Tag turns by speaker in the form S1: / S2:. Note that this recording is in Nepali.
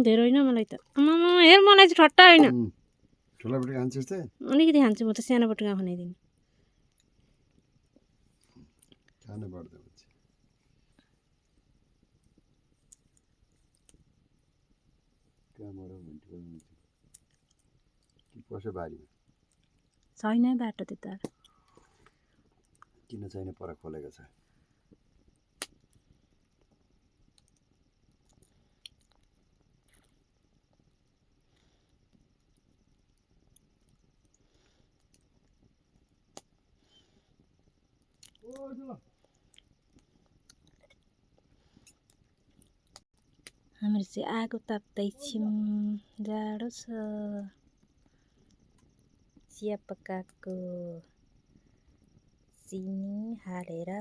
S1: धेरै होइन मलाई त आमामा हेर मलाई चाहिँ ठट्टा होइन
S2: ठुला बटुका खान्छस् त
S1: अलिकति खान्छु म त सानो बटुका खनाइदिनु
S2: खानु पर्दैन मान्छे कहाँबाट भन्छु कि पस्यो बारीमा
S1: छैन बाटो त्यता
S2: किन छैन पर खोलेको छ
S1: हामीहरू चाहिँ आगो ताप्दैछौँ जाडो छ चिया पकाएको चिनी हालेर